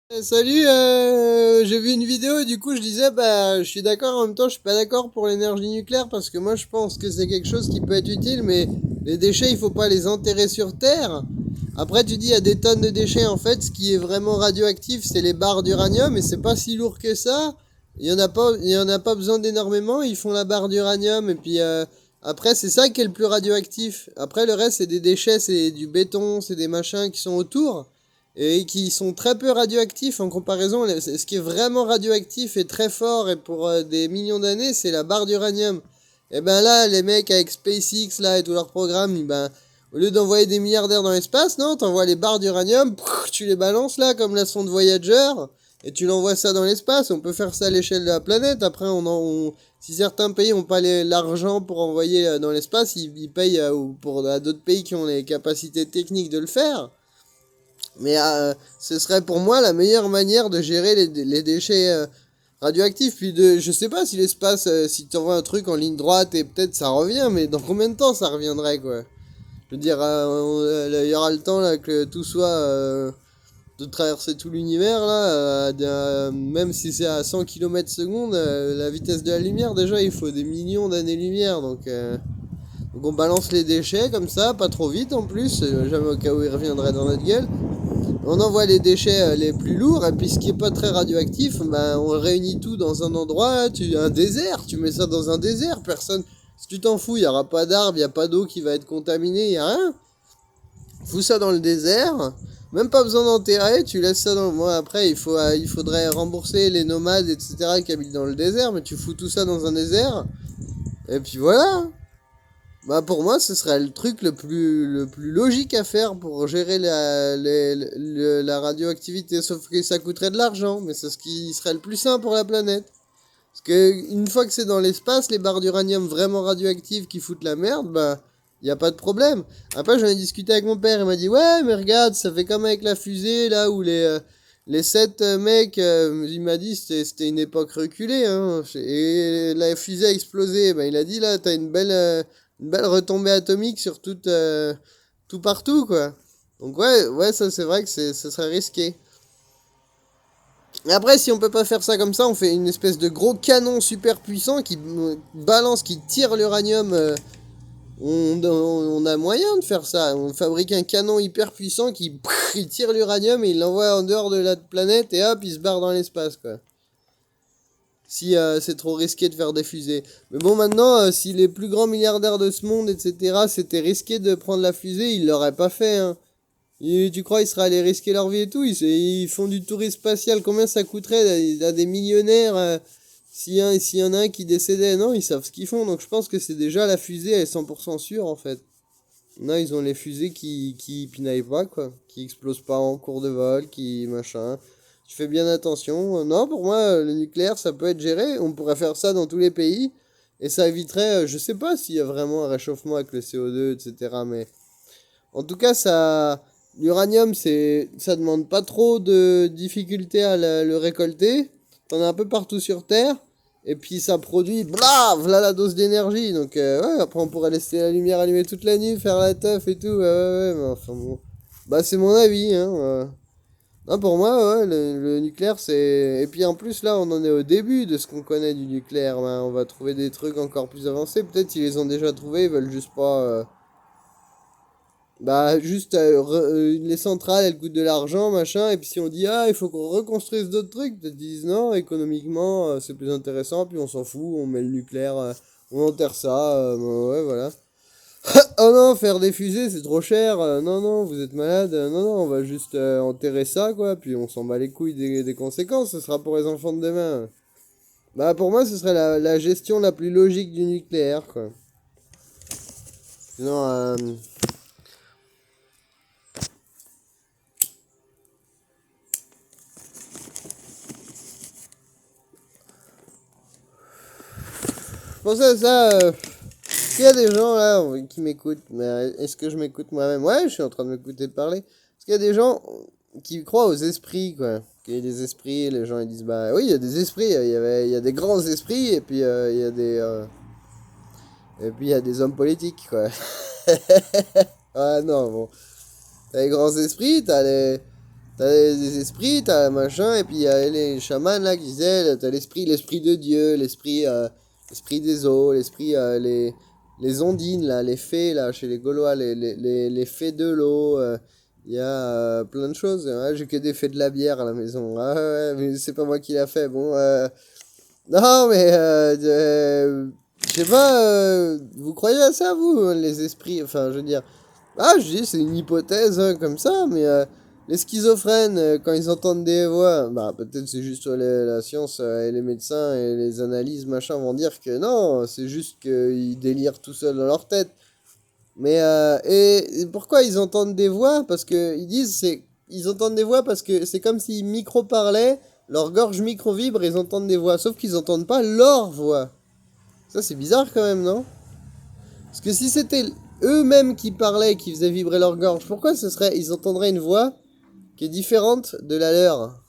Salut, j'ai vu une vidéo et du coup je disais bah je suis d'accord, en même temps je suis pas d'accord pour l'énergie nucléaire parce que moi je pense que c'est quelque chose qui peut être utile, mais les déchets il faut pas les enterrer sur Terre. Après tu dis il y a des tonnes de déchets, en fait ce qui est vraiment radioactif c'est les barres d'uranium et c'est pas si lourd que ça. Il y en a pas besoin d'énormément, ils font la barre d'uranium et puis après c'est ça qui est le plus radioactif. Après le reste c'est des déchets, c'est du béton, c'est des machins qui sont autour et qui sont très peu radioactifs en comparaison. Ce qui est vraiment radioactif et très fort et pour des millions d'années, c'est la barre d'uranium. Et ben là, les mecs avec SpaceX là et tout leur programme, ben, au lieu d'envoyer des milliardaires dans l'espace, non, t'envoies les barres d'uranium, tu les balances là comme la sonde Voyager et tu l'envoies ça dans l'espace. On peut faire ça à l'échelle de la planète. Après, si certains pays n'ont pas l'argent pour envoyer dans l'espace, ils payent à d'autres pays qui ont les capacités techniques de le faire. Mais ce serait pour moi la meilleure manière de gérer les déchets radioactifs. Puis je sais pas si l'espace, si tu envoies un truc en ligne droite et peut-être ça revient, mais dans combien de temps ça reviendrait quoi? Je veux dire, il y aura le temps là que tout soit de traverser tout l'univers là, même si c'est à 100 km secondes, la vitesse de la lumière déjà il faut des millions d'années-lumière donc on balance les déchets comme ça, pas trop vite en plus, jamais au cas où ils reviendraient dans notre gueule. On envoie les déchets les plus lourds, et puis ce qui est pas très radioactif, ben, on réunit tout dans un endroit, un désert, tu mets ça dans un désert, personne, si tu t'en fous, il n'y aura pas d'arbres, il n'y a pas d'eau qui va être contaminée, il n'y a rien. Fous ça dans le désert, même pas besoin d'enterrer, tu laisses ça dans... Moi après, il faudrait rembourser les nomades, etc. qui habitent dans le désert, mais tu fous tout ça dans un désert, et puis voilà. Bah pour moi, ce serait le truc le plus logique à faire pour gérer la radioactivité. Sauf que ça coûterait de l'argent, mais c'est ce qui serait le plus sain pour la planète. Parce que une fois que c'est dans l'espace, les barres d'uranium vraiment radioactives qui foutent la merde, bah y a pas de problème. Après, j'en ai discuté avec mon père, il m'a dit ouais, mais regarde, ça fait comme avec la fusée là où les 7 mecs, il m'a dit c'était une époque reculée, hein. Et la fusée a explosé. Ben, il a dit là, t'as une belle retombée atomique sur tout partout, quoi. Donc ouais, ça c'est vrai que ça serait risqué. Et après, si on peut pas faire ça comme ça, on fait une espèce de gros canon super puissant qui balance, qui tire l'uranium. On a moyen de faire ça. On fabrique un canon hyper puissant qui il tire l'uranium et il l'envoie en dehors de la planète et hop, il se barre dans l'espace, quoi. Si c'est trop risqué de faire des fusées. Mais bon, maintenant, si les plus grands milliardaires de ce monde, etc., c'était risqué de prendre la fusée, ils l'auraient pas fait, hein. Tu crois qu'ils seraient allés risquer leur vie et tout? Ils font du tourisme spatial. Combien ça coûterait? Il y a des millionnaires. S'il y en a un qui décédait, non, ils savent ce qu'ils font. Donc je pense que c'est déjà la fusée, elle est 100% sûre en fait. Non, ils ont les fusées qui pinaillent pas, quoi. Qui explosent pas en cours de vol, qui machin. Tu fais bien attention. Non, pour moi, le nucléaire, ça peut être géré. On pourrait faire ça dans tous les pays. Et ça éviterait, je sais pas s'il y a vraiment un réchauffement avec le CO2, etc. Mais en tout cas, l'uranium, ça demande pas trop de difficulté à le récolter. T'en as un peu partout sur Terre. Et puis ça produit, bla, voilà la dose d'énergie. Donc ouais, après on pourrait laisser la lumière allumée toute la nuit, faire la teuf et tout. Ouais, ouais, ouais, mais enfin bon. Bah c'est mon avis, hein. Non, pour moi, ouais, le nucléaire, c'est... Et puis en plus, là, on en est au début de ce qu'on connaît du nucléaire. Ben, on va trouver des trucs encore plus avancés. Peut-être qu'ils les ont déjà trouvés, ils veulent juste pas... Bah, juste, les centrales, elles coûtent de l'argent, machin, et puis si on dit, ah, il faut qu'on reconstruise d'autres trucs, peut-être ils disent non, économiquement, c'est plus intéressant, puis on s'en fout, on met le nucléaire, on enterre ça, bah, ouais, voilà. Oh non, faire des fusées, c'est trop cher, non, non, vous êtes malade, non, non, on va juste enterrer ça, quoi, puis on s'en bat les couilles des conséquences, ce sera pour les enfants de demain. Bah, pour moi, ce serait la gestion la plus logique du nucléaire, quoi. Sinon, pour ça, il y a des gens là qui m'écoutent, mais est-ce que je m'écoute moi-même? Ouais, je suis en train de m'écouter parler. Parce qu'il y a des gens qui croient aux esprits, quoi. Qu'il y a des esprits, les gens ils disent, bah oui, il y a des esprits, il y a des grands esprits, et puis il y a des hommes politiques, quoi. Ah non, bon. T'as les grands esprits, t'as les. T'as des esprits, t'as machin, et puis il y a les chamans là qui disaient, t'as l'esprit de Dieu, l'esprit des eaux, les ondines là, les fées là, chez les Gaulois, les fées de l'eau, il y a plein de choses. Ouais, j'ai que des fées de la bière à la maison. Ah ouais, mais c'est pas moi qui l'a fait. Bon, non mais je sais pas, vous croyez à ça vous, les esprits, enfin je veux dire. Ah, je dis, c'est une hypothèse hein, comme ça, mais les schizophrènes, quand ils entendent des voix, bah peut-être c'est juste la science et les médecins et les analyses, machin, vont dire que non, c'est juste qu'ils délirent tout seuls dans leur tête. Mais, et pourquoi ils entendent des voix? Parce que ils disent, ils entendent des voix parce que c'est comme s'ils micro-parlaient, leur gorge micro-vibre, et ils entendent des voix, sauf qu'ils entendent pas leur voix. Ça, c'est bizarre quand même, non? Parce que si c'était eux-mêmes qui parlaient, qui faisaient vibrer leur gorge, pourquoi ils entendraient une voix qui est différente de la leur?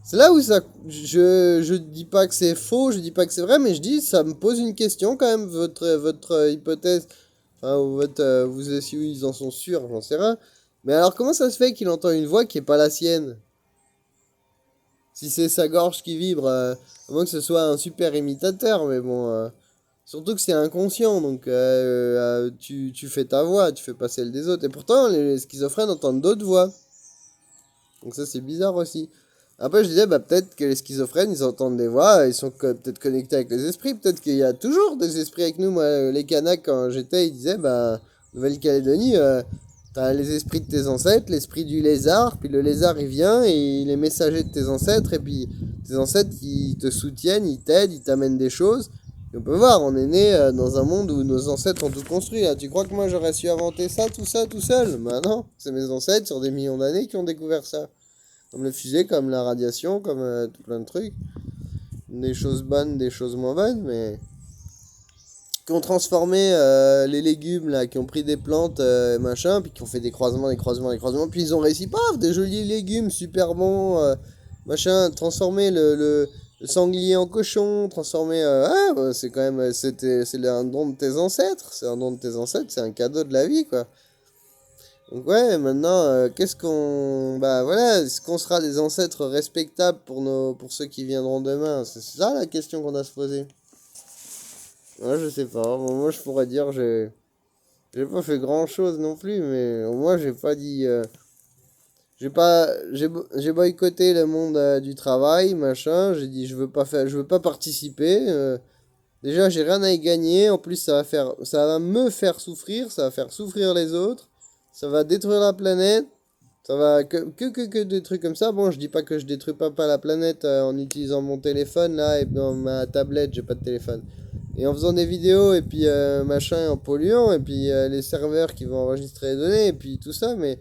C'est là où ça, je dis pas que c'est faux, je dis pas que c'est vrai, mais je dis, ça me pose une question quand même, votre hypothèse, enfin, ou si ils en sont sûrs, j'en sais rien. Mais alors, comment ça se fait qu'il entend une voix qui est pas la sienne? Si c'est sa gorge qui vibre, à moins que ce soit un super imitateur, mais bon, surtout que c'est inconscient, donc tu fais ta voix, tu fais pas celle des autres. Et pourtant, les schizophrènes entendent d'autres voix. Donc ça, c'est bizarre aussi. Après, je disais, bah, peut-être que les schizophrènes, ils entendent des voix, ils sont peut-être connectés avec les esprits. Peut-être qu'il y a toujours des esprits avec nous. Moi, les Kanaks, quand j'étais, ils disaient, bah, Nouvelle-Calédonie, t'as les esprits de tes ancêtres, l'esprit du lézard, puis le lézard, il vient, et il est messager de tes ancêtres, et puis tes ancêtres, ils te soutiennent, ils t'aident, ils t'amènent des choses. Et on peut voir, on est né dans un monde où nos ancêtres ont tout construit. Là. Tu crois que moi, j'aurais su inventer ça, tout seul? Bah non, c'est mes ancêtres sur des millions d'années qui ont découvert ça. Comme le fusée, comme la radiation, comme tout plein de trucs. Des choses bonnes, des choses moins bonnes, mais qui ont transformé les légumes, là, qui ont pris des plantes, machin, puis qui ont fait des croisements, puis ils ont réussi, paf, des jolis légumes super bons, machin, transformer le sanglier en cochon, transformer... ah, bah, c'est quand même... c'est un don de tes ancêtres, c'est un don de tes ancêtres, c'est un cadeau de la vie, quoi. Donc ouais, maintenant, qu'est-ce qu'on... Bah voilà, est-ce qu'on sera des ancêtres respectables pour ceux qui viendront demain? C'est ça la question qu'on a se poser. Moi, je sais pas. Bon, moi, je pourrais dire, j'ai pas fait grand-chose non plus, mais au moins, j'ai pas dit... j'ai boycotté le monde du travail, machin. J'ai dit, je veux pas participer. Déjà, j'ai rien à y gagner. En plus, ça va me faire souffrir. Ça va faire souffrir les autres. Ça va détruire la planète. Ça va que des trucs comme ça. Bon, je dis pas que je détruis pas la planète en utilisant mon téléphone là et dans ma tablette, j'ai pas de téléphone. Et en faisant des vidéos et puis machin, en polluant et puis les serveurs qui vont enregistrer les données et puis tout ça. Mais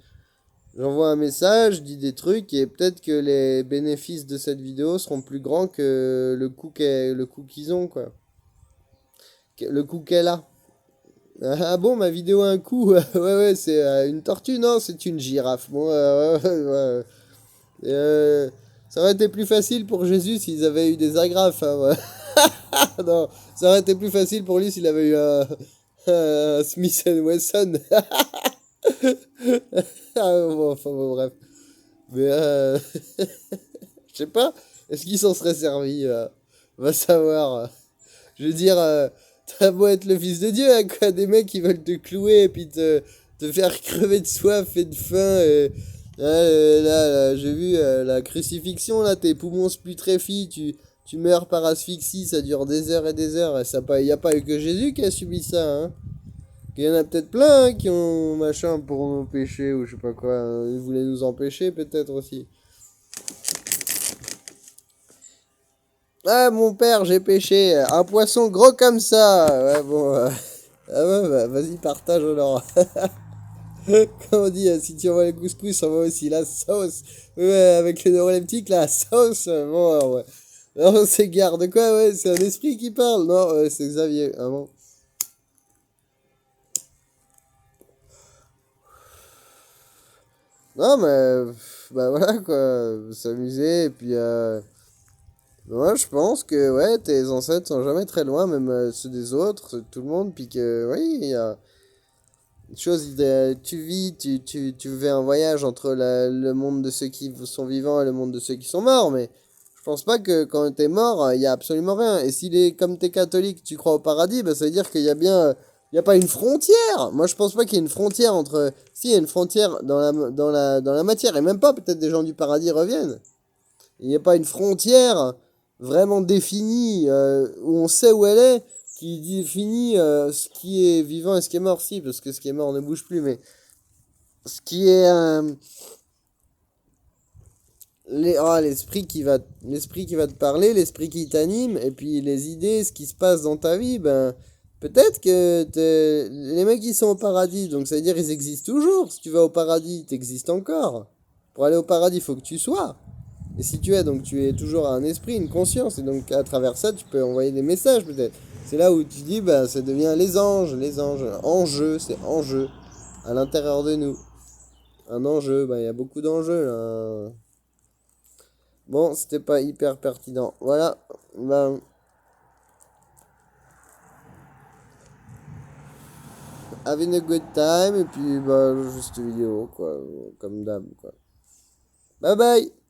j'envoie un message, je dis des trucs et peut-être que les bénéfices de cette vidéo seront plus grands que le coût qu'ils ont quoi. Le coût qu'elle a. Ah bon, ma vidéo a un coup. Ouais, ouais, c'est une tortue, non, c'est une girafe. Bon, ouais. Ça aurait été plus facile pour Jésus s'ils avaient eu des agrafes. Hein, ouais. Non, ça aurait été plus facile pour lui s'il avait eu un Smith Wesson. Ah, bon, enfin, bon, bref. Mais, je sais pas, est-ce qu'il s'en serait servi va savoir. Je veux dire, t'as beau être le fils de Dieu, hein, quoi, des mecs qui veulent te clouer et puis te faire crever de soif et de faim. Et, là, j'ai vu la crucifixion, là, tes poumons se putréfient, tu meurs par asphyxie, ça dure des heures et des heures. Et il n'y a pas eu que Jésus qui a subi ça, hein. Il y en a peut-être plein hein, qui ont machin pour nos péchés ou je sais pas quoi. Hein. Ils voulaient nous empêcher peut-être aussi. Ah, mon père, j'ai pêché un poisson gros comme ça. Ouais, bon. Ah ouais, bah, vas-y, partage alors. Comme on dit, si tu envoies le couscous, on voit aussi la sauce. Ouais, avec les neuroleptiques, la sauce. Bon, ouais. Non, c'est garde quoi, ouais, c'est un esprit qui parle. Non, ouais, c'est Xavier. Ah bon. Non, mais. Bah voilà, quoi. S'amuser, et puis. Moi, je pense que, ouais, tes ancêtres sont jamais très loin, même ceux des autres, ceux de tout le monde, puis que, oui, Tu fais un voyage entre le monde de ceux qui sont vivants et le monde de ceux qui sont morts, mais je pense pas que quand t'es mort, il y a absolument rien. Et s'il est comme t'es catholique, tu crois au paradis, bah ça veut dire qu'il y a bien, il y a pas une frontière. Moi, je pense pas qu'il y ait une frontière entre, si, il y a une frontière dans la matière, et même pas, peut-être des gens du paradis reviennent. Il n'y a pas une frontière vraiment définie où on sait où elle est, qui définit ce qui est vivant et ce qui est mort, si, parce que ce qui est mort ne bouge plus, mais ce qui est l'esprit qui va te parler, l'esprit qui t'anime, et puis les idées, ce qui se passe dans ta vie, ben peut-être que les mecs qui sont au paradis, donc ça veut dire ils existent toujours. Si tu vas au paradis, t'existes encore. Pour aller au paradis, il faut que tu sois. Et si tu es, donc tu es toujours un esprit, une conscience, et donc à travers ça, tu peux envoyer des messages peut-être. C'est là où tu dis, bah, ça devient les anges, enjeu, c'est enjeu, à l'intérieur de nous. Un enjeu, bah, il y a beaucoup d'enjeux là. Bon, c'était pas hyper pertinent. Voilà, bah, having a good time, et puis, bah, juste vidéo, quoi, comme d'hab, quoi. Bye bye!